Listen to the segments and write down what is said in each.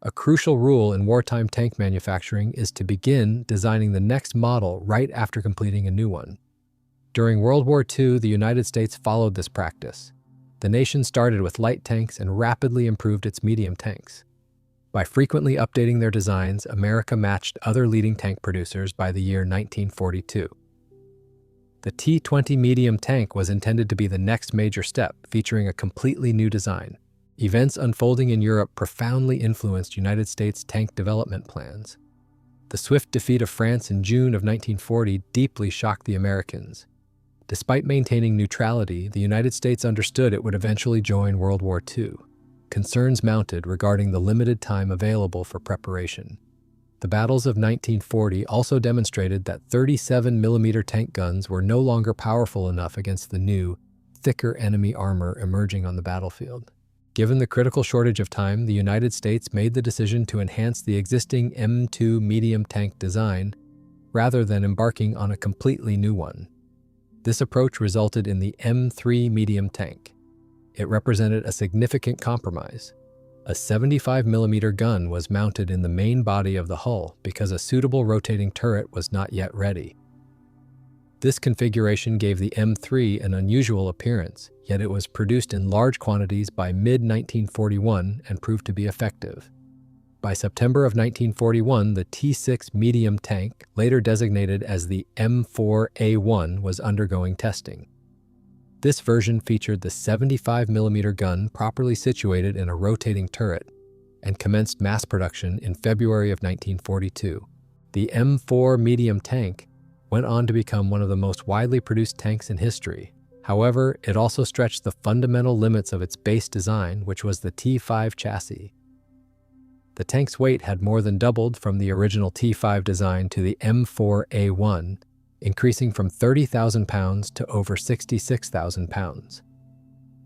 A crucial rule in wartime tank manufacturing is to begin designing the next model right after completing a new one. During World War II, the United States followed this practice. The nation started with light tanks and rapidly improved its medium tanks. By frequently updating their designs, America matched other leading tank producers by the year 1942. The T20 Medium Tank was intended to be the next major step, featuring a completely new design. Events unfolding in Europe profoundly influenced United States tank development plans. The swift defeat of France in June of 1940 deeply shocked the Americans. Despite maintaining neutrality, the United States understood it would eventually join World War II. Concerns mounted regarding the limited time available for preparation. The battles of 1940 also demonstrated that 37mm tank guns were no longer powerful enough against the new, thicker enemy armor emerging on the battlefield. Given the critical shortage of time, the United States made the decision to enhance the existing M2 medium tank design rather than embarking on a completely new one. This approach resulted in the M3 medium tank. It represented a significant compromise. A 75mm gun was mounted in the main body of the hull because a suitable rotating turret was not yet ready. This configuration gave the M3 an unusual appearance, yet it was produced in large quantities by mid-1941 and proved to be effective. By September of 1941, the T6 medium tank, later designated as the M4A1, was undergoing testing. This version featured the 75mm gun properly situated in a rotating turret and commenced mass production in February of 1942. The M4 medium tank went on to become one of the most widely produced tanks in history. However, it also stretched the fundamental limits of its base design, which was the T5 chassis. The tank's weight had more than doubled from the original T5 design to the M4A1, increasing from 30,000 pounds to over 66,000 pounds.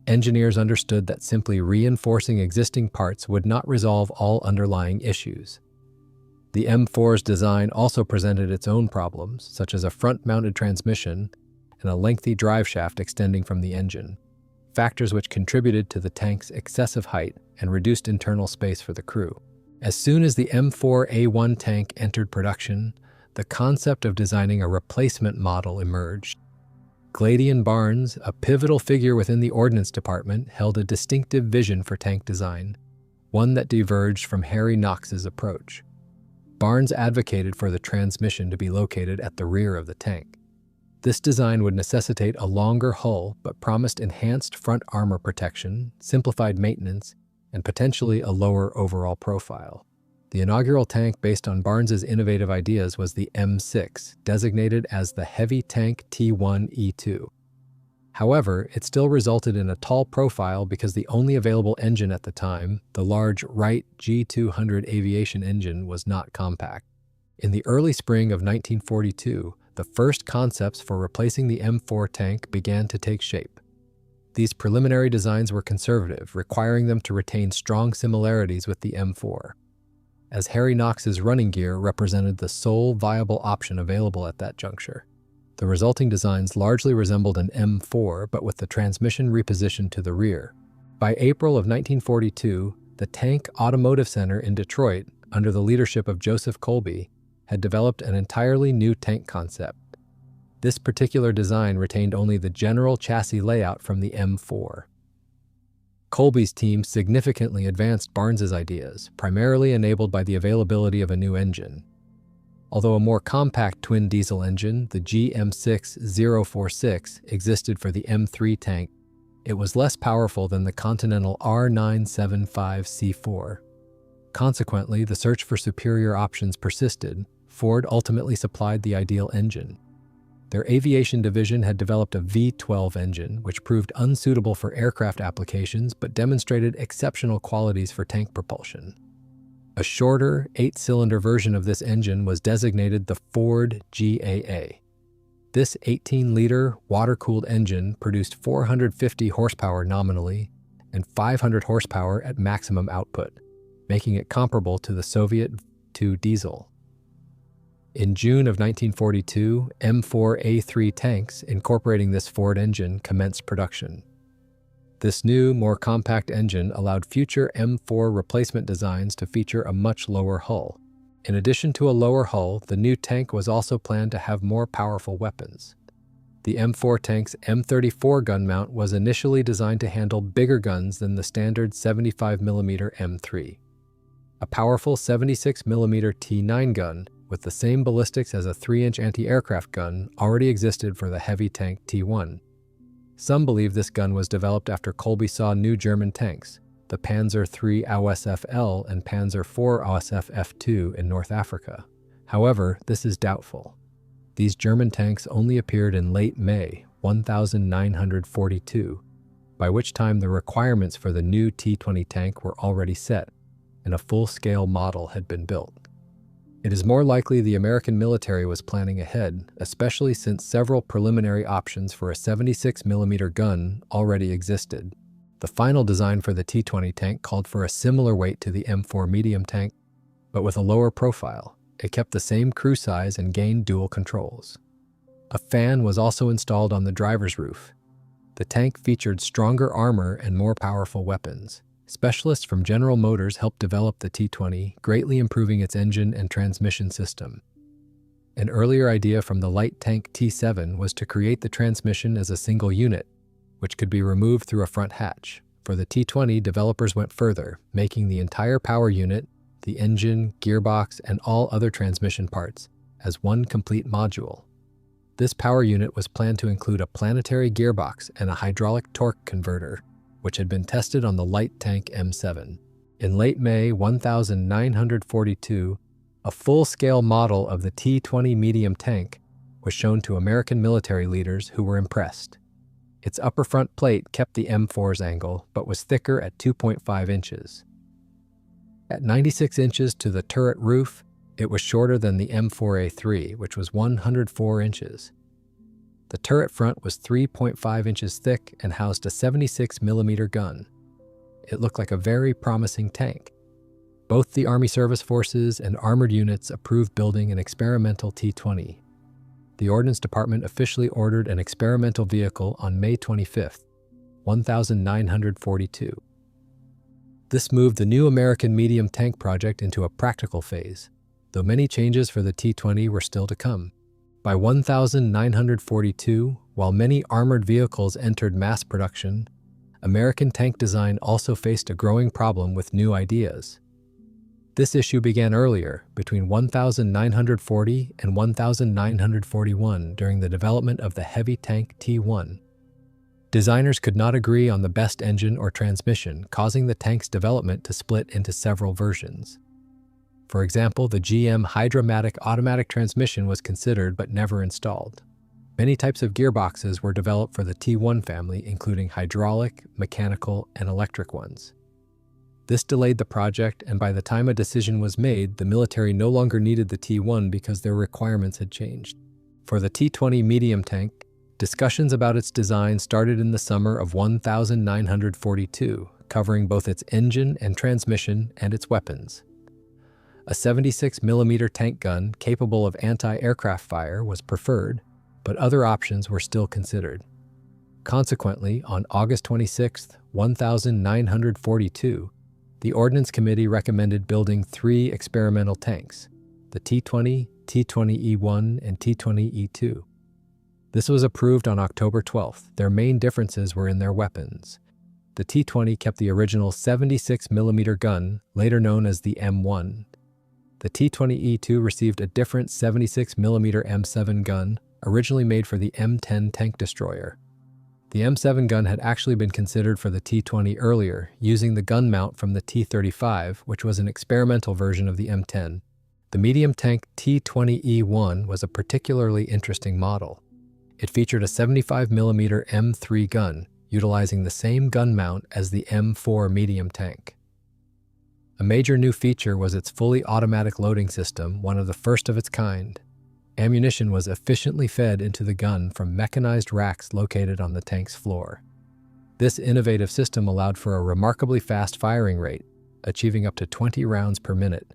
Engineers understood that simply reinforcing existing parts would not resolve all underlying issues. The M4's design also presented its own problems, such as a front-mounted transmission and a lengthy drive shaft extending from the engine, factors which contributed to the tank's excessive height and reduced internal space for the crew. As soon as the M4A1 tank entered production, the concept of designing a replacement model emerged. Gladian Barnes, a pivotal figure within the Ordnance Department, held a distinctive vision for tank design, one that diverged from Harry Knox's approach. Barnes advocated for the transmission to be located at the rear of the tank. This design would necessitate a longer hull but promised enhanced front armor protection, simplified maintenance, and potentially a lower overall profile. The inaugural tank based on Barnes's innovative ideas was the M6, designated as the Heavy Tank T1E2. However, it still resulted in a tall profile because the only available engine at the time, the large Wright G200 aviation engine, was not compact. In the early spring of 1942, the first concepts for replacing the M4 tank began to take shape. These preliminary designs were conservative, requiring them to retain strong similarities with the M4. As Harry Knox's running gear represented the sole viable option available at that juncture. The resulting designs largely resembled an M4, but with the transmission repositioned to the rear. By April of 1942, the Tank Automotive Center in Detroit, under the leadership of Joseph Colby, had developed an entirely new tank concept. This particular design retained only the general chassis layout from the M4. Colby's team significantly advanced Barnes's ideas, primarily enabled by the availability of a new engine. Although a more compact twin diesel engine, the GM6046, existed for the M3 tank, it was less powerful than the Continental R975C4. Consequently, the search for superior options persisted. Ford ultimately supplied the ideal engine. Their aviation division had developed a V12 engine, which proved unsuitable for aircraft applications but demonstrated exceptional qualities for tank propulsion. A shorter, 8-cylinder version of this engine was designated the Ford GAA. This 18-liter, water-cooled engine produced 450 horsepower nominally and 500 horsepower at maximum output, making it comparable to the Soviet V2 diesel. In June of 1942, M4A3 tanks incorporating this Ford engine commenced production. This new, more compact engine allowed future M4 replacement designs to feature a much lower hull. In addition to a lower hull, the new tank was also planned to have more powerful weapons. The M4 tank's M34 gun mount was initially designed to handle bigger guns than the standard 75mm M3. A powerful 76mm T9 gun with the same ballistics as a 3-inch anti-aircraft gun already existed for the heavy tank T1. Some believe this gun was developed after Colby saw new German tanks, the Panzer III AOSF-L and Panzer IV AOSF-F2 in North Africa. However, this is doubtful. These German tanks only appeared in late May 1942, by which time the requirements for the new T20 tank were already set, and a full-scale model had been built. It is more likely the American military was planning ahead, especially since several preliminary options for a 76mm gun already existed. The final design for the T20 tank called for a similar weight to the M4 Medium Tank, but with a lower profile. It kept the same crew size and gained dual controls. A fan was also installed on the driver's roof. The tank featured stronger armor and more powerful weapons. Specialists from General Motors helped develop the T20, greatly improving its engine and transmission system. An earlier idea from the light tank T7 was to create the transmission as a single unit, which could be removed through a front hatch. For the T20, developers went further, making the entire power unit, the engine, gearbox, and all other transmission parts as one complete module. This power unit was planned to include a planetary gearbox and a hydraulic torque converter, which had been tested on the light tank M7. In late May 1942, a full-scale model of the T20 Medium Tank was shown to American military leaders who were impressed. Its upper front plate kept the M4's angle, but was thicker at 2.5 inches. At 96 inches to the turret roof, it was shorter than the M4A3, which was 104 inches. The turret front was 3.5 inches thick and housed a 76mm gun. It looked like a very promising tank. Both the Army Service Forces and armored units approved building an experimental T20. The Ordnance Department officially ordered an experimental vehicle on May 25, 1942. This moved the new American medium tank project into a practical phase, though many changes for the T20 were still to come. By 1942, while many armored vehicles entered mass production, American tank design also faced a growing problem with new ideas. This issue began earlier, between 1940 and 1941, during the development of the heavy tank T1. Designers could not agree on the best engine or transmission, causing the tank's development to split into several versions. For example, the GM Hydra-Matic automatic transmission was considered but never installed. Many types of gearboxes were developed for the T1 family, including hydraulic, mechanical, and electric ones. This delayed the project, and by the time a decision was made, the military no longer needed the T1 because their requirements had changed. For the T20 medium tank, discussions about its design started in the summer of 1942, covering both its engine and transmission and its weapons. A 76mm tank gun capable of anti-aircraft fire was preferred, but other options were still considered. Consequently, on August 26, 1942, the Ordnance Committee recommended building 3 experimental tanks, the T20, T20E1, and T20E2. This was approved on October 12th. Their main differences were in their weapons. The T20 kept the original 76mm gun, later known as the M1. The T20E2 received a different 76mm M7 gun, originally made for the M10 tank destroyer. The M7 gun had actually been considered for the T20 earlier, using the gun mount from the T35, which was an experimental version of the M10. The medium tank T20E1 was a particularly interesting model. It featured a 75mm M3 gun, utilizing the same gun mount as the M4 medium tank. A major new feature was its fully automatic loading system, one of the first of its kind. Ammunition was efficiently fed into the gun from mechanized racks located on the tank's floor. This innovative system allowed for a remarkably fast firing rate, achieving up to 20 rounds per minute.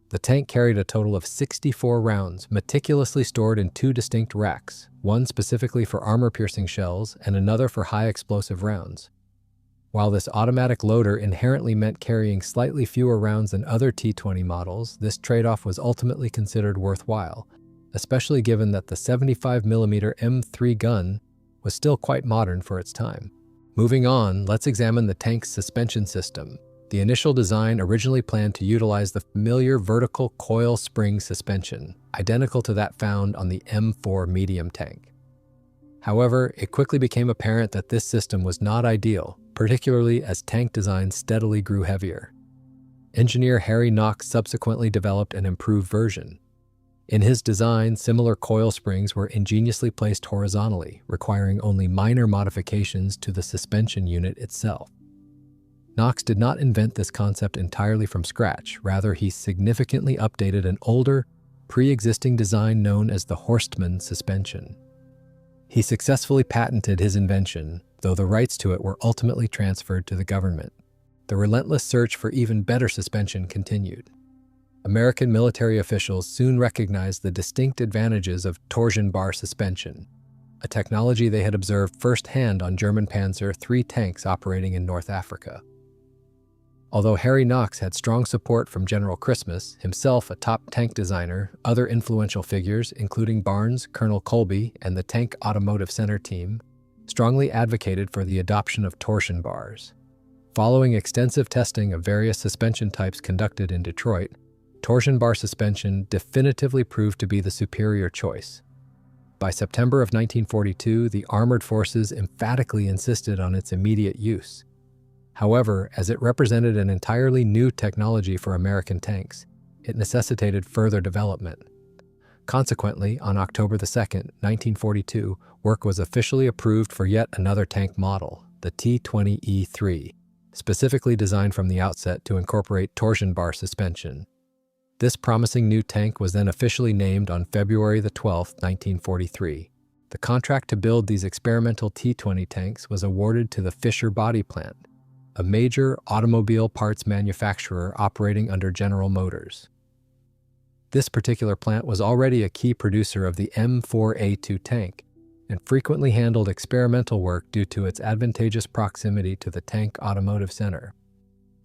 The tank carried a total of 64 rounds, meticulously stored in 2 distinct racks, one specifically for armor-piercing shells and another for high-explosive rounds. While this automatic loader inherently meant carrying slightly fewer rounds than other T-20 models, this trade-off was ultimately considered worthwhile, especially given that the 75mm M3 gun was still quite modern for its time. Moving on, let's examine the tank's suspension system. The initial design originally planned to utilize the familiar vertical coil spring suspension, identical to that found on the M4 Medium Tank. However, it quickly became apparent that this system was not ideal, particularly as tank design steadily grew heavier. Engineer Harry Knox subsequently developed an improved version. In his design, similar coil springs were ingeniously placed horizontally, requiring only minor modifications to the suspension unit itself. Knox did not invent this concept entirely from scratch. Rather, he significantly updated an older, pre-existing design known as the Horstmann suspension. He successfully patented his invention, though the rights to it were ultimately transferred to the government. The relentless search for even better suspension continued. American military officials soon recognized the distinct advantages of torsion bar suspension, a technology they had observed firsthand on German Panzer III tanks operating in North Africa. Although Harry Knox had strong support from General Christmas, himself a top tank designer, other influential figures, including Barnes, Colonel Colby, and the Tank Automotive Center team, strongly advocated for the adoption of torsion bars. Following extensive testing of various suspension types conducted in Detroit, torsion bar suspension definitively proved to be the superior choice. By September of 1942, the armored forces emphatically insisted on its immediate use. However, as it represented an entirely new technology for American tanks, it necessitated further development. Consequently, on October 2, 1942, work was officially approved for yet another tank model, the T20E3, specifically designed from the outset to incorporate torsion bar suspension. This promising new tank was then officially named on February 12, 1943. The contract to build these experimental T20 tanks was awarded to the Fisher Body Plant, a major automobile parts manufacturer operating under General Motors. This particular plant was already a key producer of the M4A2 tank and frequently handled experimental work due to its advantageous proximity to the Tank Automotive Center.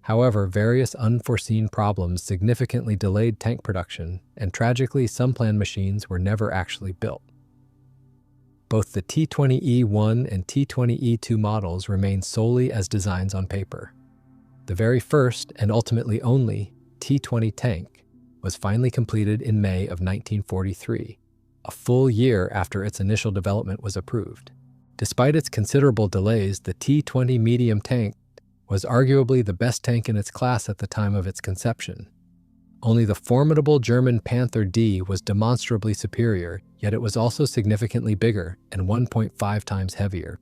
However, various unforeseen problems significantly delayed tank production, and tragically, some planned machines were never actually built. Both the T20E1 and T20E2 models remain solely as designs on paper. The very first, and ultimately only, T20 tank was finally completed in May of 1943, a full year after its initial development was approved. Despite its considerable delays, the T20 Medium Tank was arguably the best tank in its class at the time of its conception. Only the formidable German Panther D was demonstrably superior, yet it was also significantly bigger and 1.5 times heavier.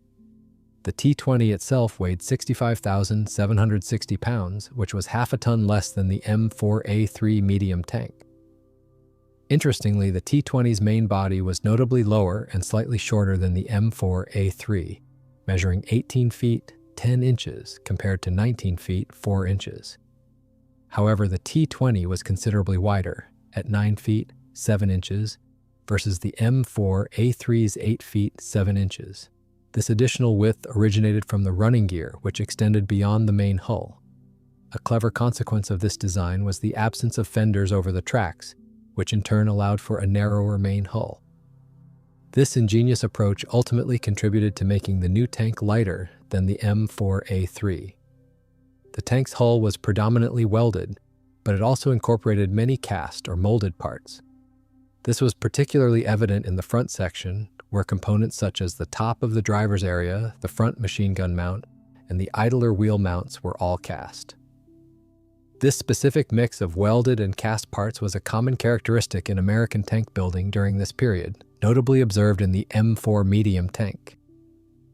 The T20 itself weighed 65,760 pounds, which was half a ton less than the M4A3 medium tank. Interestingly, the T20's main body was notably lower and slightly shorter than the M4A3, measuring 18 feet 10 inches compared to 19 feet 4 inches. However, the T20 was considerably wider, at 9 feet 7 inches, versus the M4A3's 8 feet 7 inches. This additional width originated from the running gear, which extended beyond the main hull. A clever consequence of this design was the absence of fenders over the tracks, which in turn allowed for a narrower main hull. This ingenious approach ultimately contributed to making the new tank lighter than the M4A3. The tank's hull was predominantly welded, but it also incorporated many cast or molded parts. This was particularly evident in the front section, where components such as the top of the driver's area, the front machine gun mount, and the idler wheel mounts were all cast. This specific mix of welded and cast parts was a common characteristic in American tank building during this period, notably observed in the M4 Medium Tank.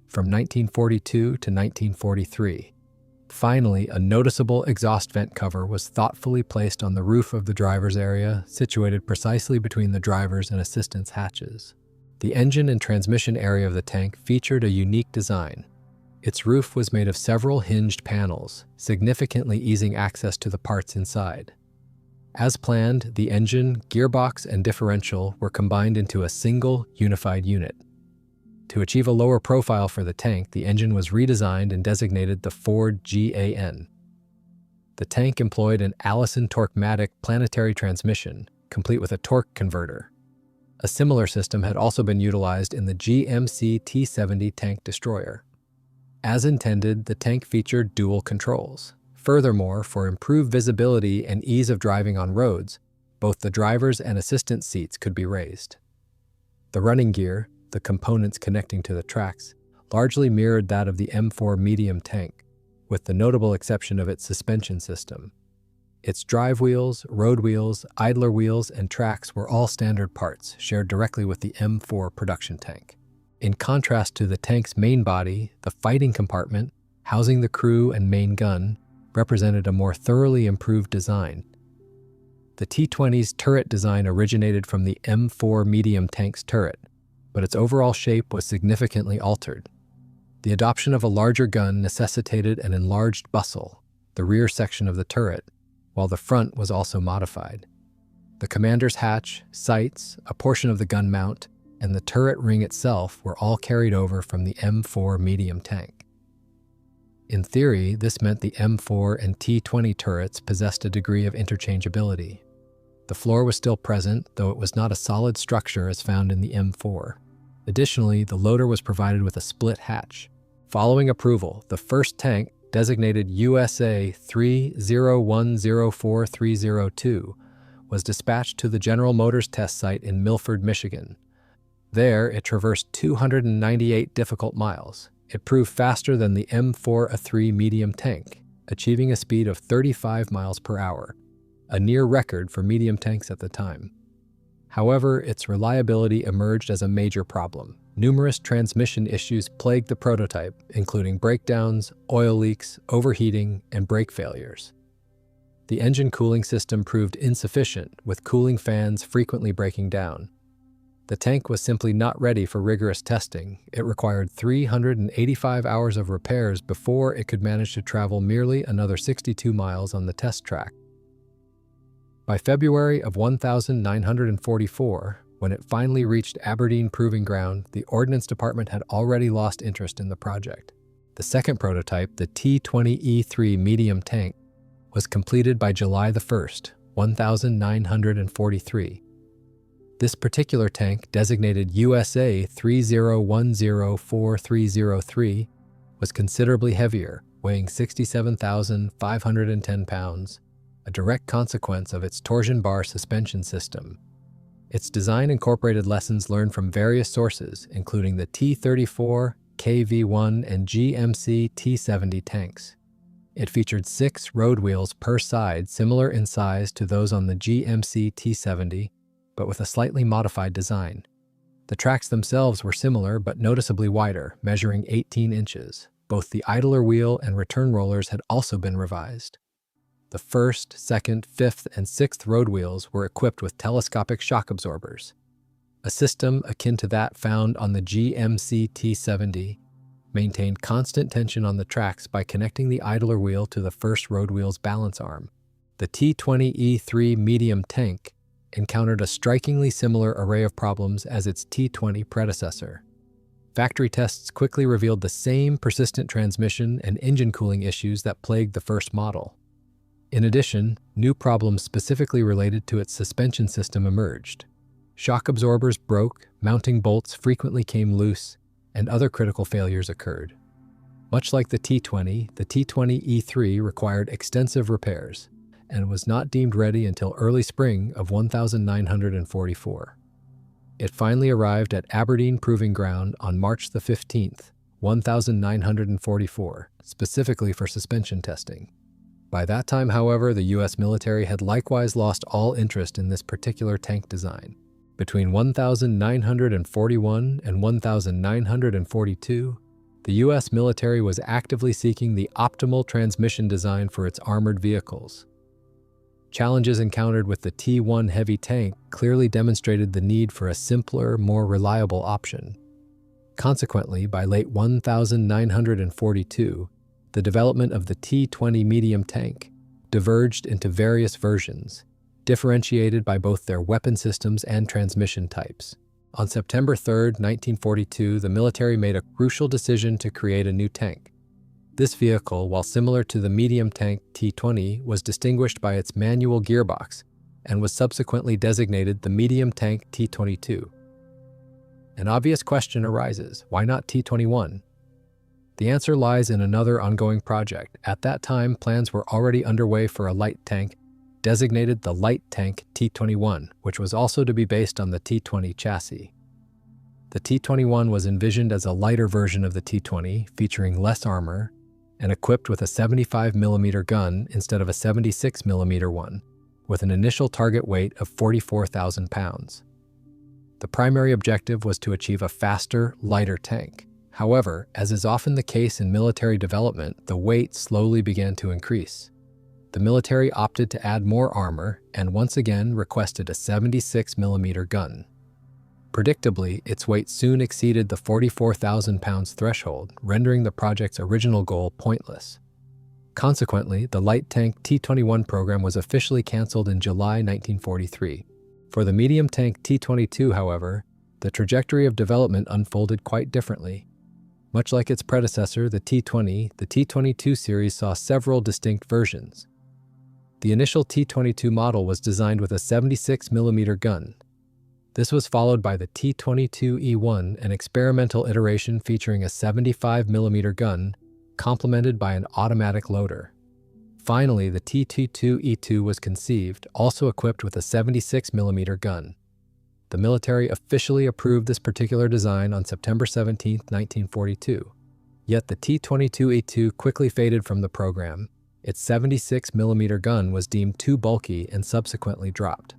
From 1942 to 1943, finally, a noticeable exhaust vent cover was thoughtfully placed on the roof of the driver's area, situated precisely between the driver's and assistant's hatches. The engine and transmission area of the tank featured a unique design. Its roof was made of several hinged panels, significantly easing access to the parts inside. As planned, the engine, gearbox, and differential were combined into a single, unified unit. To achieve a lower profile for the tank, the engine was redesigned and designated the Ford GAN. The tank employed an Allison Torquematic planetary transmission, complete with a torque converter. A similar system had also been utilized in the GMC T70 tank destroyer. As intended, the tank featured dual controls. Furthermore, for improved visibility and ease of driving on roads, both the driver's and assistant seats could be raised. The running gear, the components connecting to the tracks, largely mirrored that of the M4 Medium Tank, with the notable exception of its suspension system. Its drive wheels, road wheels, idler wheels, and tracks were all standard parts shared directly with the M4 production tank. In contrast to the tank's main body, the fighting compartment, housing the crew and main gun, represented a more thoroughly improved design. The T-20's turret design originated from the M4 Medium Tank's turret, but its overall shape was significantly altered. The adoption of a larger gun necessitated an enlarged bustle, the rear section of the turret, while the front was also modified. The commander's hatch, sights, a portion of the gun mount, and the turret ring itself were all carried over from the M4 Medium Tank. In theory, this meant the M4 and T20 turrets possessed a degree of interchangeability. The floor was still present, though it was not a solid structure as found in the M4. Additionally, the loader was provided with a split hatch. Following approval, the first tank, designated USA 30104-302, was dispatched to the General Motors test site in Milford, Michigan. There, it traversed 298 difficult miles. It proved faster than the M4A3 medium tank, achieving a speed of 35 miles per hour, a near record for medium tanks at the time. However, its reliability emerged as a major problem. Numerous transmission issues plagued the prototype, including breakdowns, oil leaks, overheating, and brake failures. The engine cooling system proved insufficient, with cooling fans frequently breaking down. The tank was simply not ready for rigorous testing. It required 385 hours of repairs before it could manage to travel merely another 62 miles on the test track. By February of 1944, when it finally reached Aberdeen Proving Ground, the Ordnance Department had already lost interest in the project. The second prototype, the T20E3 medium tank, was completed by July 1st, 1943. This particular tank, designated USA 30104-303, was considerably heavier, weighing 67,510 pounds, a direct consequence of its torsion bar suspension system. Its design incorporated lessons learned from various sources, including the T34, KV1, and GMC T70 tanks. It featured 6 road wheels per side, similar in size to those on the GMC T70, but with a slightly modified design. The tracks themselves were similar but noticeably wider, measuring 18 inches. Both the idler wheel and return rollers had also been revised. The first, second, fifth, and sixth road wheels were equipped with telescopic shock absorbers, a system akin to that found on the GMC T70, maintained constant tension on the tracks by connecting the idler wheel to the first road wheel's balance arm. The T20E3 medium tank encountered a strikingly similar array of problems as its T20 predecessor. Factory tests quickly revealed the same persistent transmission and engine cooling issues that plagued the first model. In addition, new problems specifically related to its suspension system emerged. Shock absorbers broke, mounting bolts frequently came loose, and other critical failures occurred. Much like the T20, the T20E3 required extensive repairs and was not deemed ready until early spring of 1944. It finally arrived at Aberdeen Proving Ground on March the 15th, 1944, specifically for suspension testing. By that time, however, the U.S. military had likewise lost all interest in this particular tank design. Between 1941 and 1942, the U.S. military was actively seeking the optimal transmission design for its armored vehicles. Challenges encountered with the T1 heavy tank clearly demonstrated the need for a simpler, more reliable option. Consequently, by late 1942, the development of the T20 medium tank diverged into various versions, differentiated by both their weapon systems and transmission types. On September 3, 1942, the military made a crucial decision to create a new tank. This vehicle, while similar to the medium tank T20, was distinguished by its manual gearbox and was subsequently designated the medium tank T22. An obvious question arises: why not T21? The answer lies in another ongoing project. At that time, plans were already underway for a light tank, designated the light tank T21, which was also to be based on the T20 chassis. The T21 was envisioned as a lighter version of the T20, featuring less armor, and equipped with a 75mm gun instead of a 76mm one, with an initial target weight of 44,000 pounds. The primary objective was to achieve a faster, lighter tank. However, as is often the case in military development, the weight slowly began to increase. The military opted to add more armor and once again requested a 76mm gun. Predictably, its weight soon exceeded the 44,000 pounds threshold, rendering the project's original goal pointless. Consequently, the light tank T21 program was officially canceled in July 1943. For the medium tank T22, however, the trajectory of development unfolded quite differently. Much like its predecessor, the T20, the T22 series saw several distinct versions. The initial T22 model was designed with a 76mm gun. This was followed by the T22E1, an experimental iteration featuring a 75mm gun, complemented by an automatic loader. Finally, the T22E2 was conceived, also equipped with a 76mm gun. The military officially approved this particular design on September 17, 1942. Yet the T22E2 quickly faded from the program. Its 76mm gun was deemed too bulky and subsequently dropped.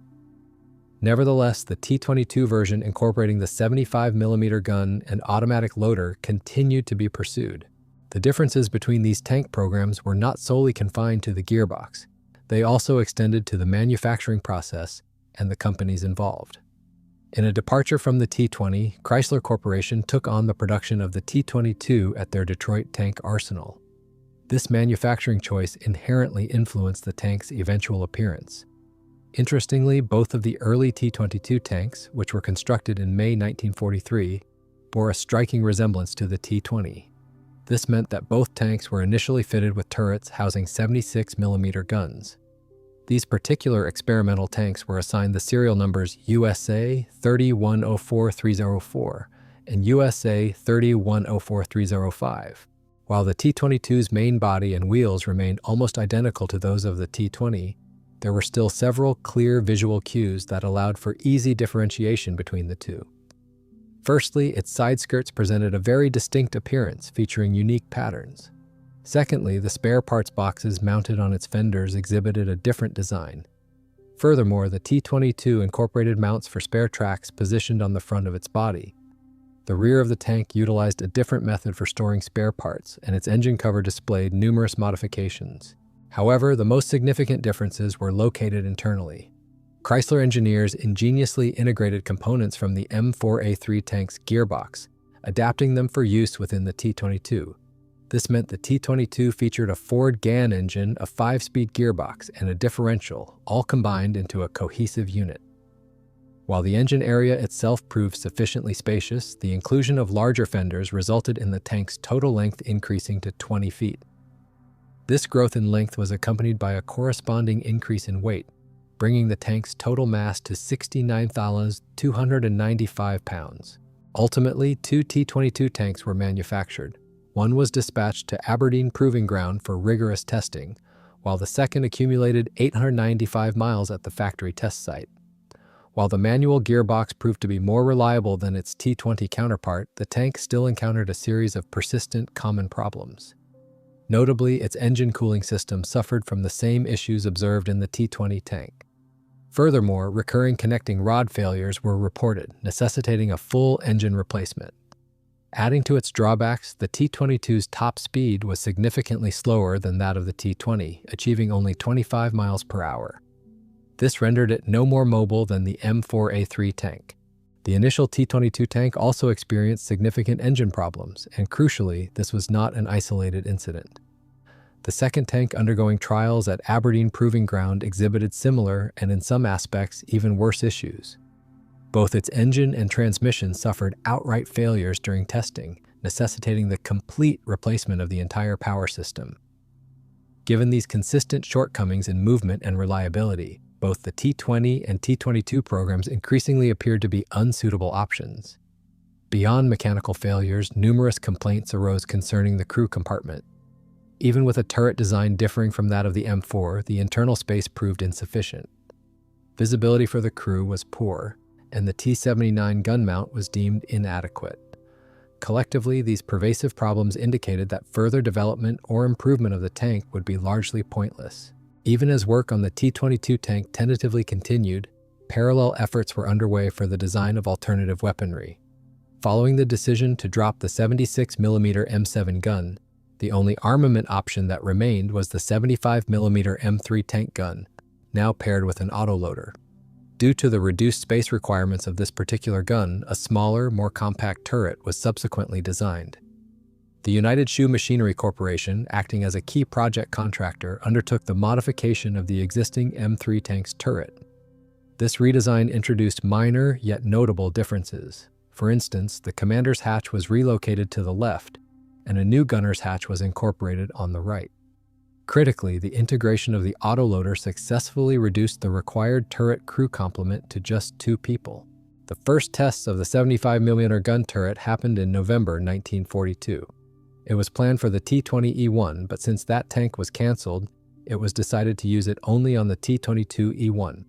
Nevertheless, the T22 version incorporating the 75mm gun and automatic loader continued to be pursued. The differences between these tank programs were not solely confined to the gearbox. They also extended to the manufacturing process and the companies involved. In a departure from the T20, Chrysler Corporation took on the production of the T22 at their Detroit tank arsenal. This manufacturing choice inherently influenced the tank's eventual appearance. Interestingly, both of the early T22 tanks, which were constructed in May 1943, bore a striking resemblance to the T20. This meant that both tanks were initially fitted with turrets housing 76mm guns. These particular experimental tanks were assigned the serial numbers USA 3104304 and USA 3104305. While the T22's main body and wheels remained almost identical to those of the T20, there were still several clear visual cues that allowed for easy differentiation between the two. Firstly, its side skirts presented a very distinct appearance, featuring unique patterns. Secondly, the spare parts boxes mounted on its fenders exhibited a different design. Furthermore, the T22 incorporated mounts for spare tracks positioned on the front of its body. The rear of the tank utilized a different method for storing spare parts, and its engine cover displayed numerous modifications. However, the most significant differences were located internally. Chrysler engineers ingeniously integrated components from the M4A3 tank's gearbox, adapting them for use within the T22. This meant the T22 featured a Ford GAN engine, a 5-speed gearbox, and a differential, all combined into a cohesive unit. While the engine area itself proved sufficiently spacious, the inclusion of larger fenders resulted in the tank's total length increasing to 20 feet. This growth in length was accompanied by a corresponding increase in weight, bringing the tank's total mass to 69,295 pounds. Ultimately, 2 T22 tanks were manufactured. One was dispatched to Aberdeen Proving Ground for rigorous testing, while the second accumulated 895 miles at the factory test site. While the manual gearbox proved to be more reliable than its T20 counterpart, the tank still encountered a series of persistent common problems. Notably, its engine cooling system suffered from the same issues observed in the T20 tank. Furthermore, recurring connecting rod failures were reported, necessitating a full engine replacement. Adding to its drawbacks, the T22's top speed was significantly slower than that of the T20, achieving only 25 miles per hour. This rendered it no more mobile than the M4A3 tank. The initial T22 tank also experienced significant engine problems, and crucially, this was not an isolated incident. The second tank undergoing trials at Aberdeen Proving Ground exhibited similar and in some aspects even worse issues. Both its engine and transmission suffered outright failures during testing, necessitating the complete replacement of the entire power system. Given these consistent shortcomings in movement and reliability, both the T-20 and T-22 programs increasingly appeared to be unsuitable options. Beyond mechanical failures, numerous complaints arose concerning the crew compartment. Even with a turret design differing from that of the M4, the internal space proved insufficient. Visibility for the crew was poor, and the T-79 gun mount was deemed inadequate. Collectively, these pervasive problems indicated that further development or improvement of the tank would be largely pointless. Even as work on the T-22 tank tentatively continued, parallel efforts were underway for the design of alternative weaponry. Following the decision to drop the 76mm M7 gun, the only armament option that remained was the 75mm M3 tank gun, now paired with an autoloader. Due to the reduced space requirements of this particular gun, a smaller, more compact turret was subsequently designed. The United Shoe Machinery Corporation, acting as a key project contractor, undertook the modification of the existing M3 tank's turret. This redesign introduced minor yet notable differences. For instance, the commander's hatch was relocated to the left, and a new gunner's hatch was incorporated on the right. Critically, the integration of the autoloader successfully reduced the required turret crew complement to just 2 people. The first tests of the 75mm gun turret happened in November 1942. It was planned for the T20E1, but since that tank was canceled, it was decided to use it only on the T22E1.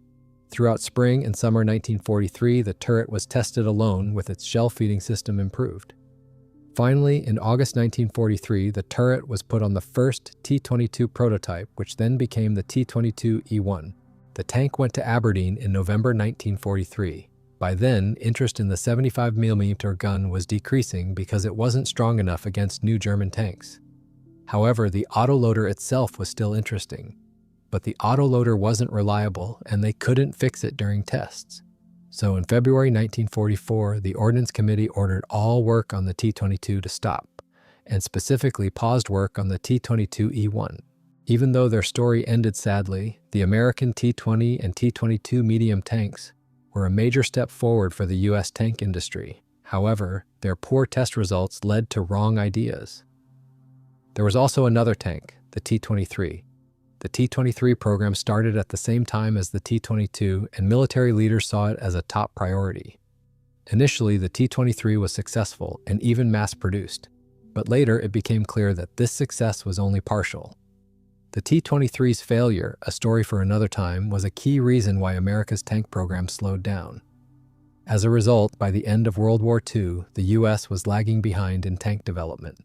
Throughout spring and summer 1943, the turret was tested alone with its shell feeding system improved. Finally, in August 1943, the turret was put on the first T-22 prototype, which then became the T-22E1. The tank went to Aberdeen in November 1943. By then, interest in the 75mm gun was decreasing because it wasn't strong enough against new German tanks. However, the autoloader itself was still interesting. But the autoloader wasn't reliable, and they couldn't fix it during tests. So in February 1944, the Ordnance Committee ordered all work on the T-22 to stop, and specifically paused work on the T-22E1. Even though their story ended sadly, the American T-20 and T-22 medium tanks were a major step forward for the U.S. tank industry. However, their poor test results led to wrong ideas. There was also another tank, the T-23. The T-23 program started at the same time as the T-22, and military leaders saw it as a top priority. Initially, the T-23 was successful and even mass-produced, but later it became clear that this success was only partial. The T-23's failure, a story for another time, was a key reason why America's tank program slowed down. As a result, by the end of World War II, the U.S. was lagging behind in tank development.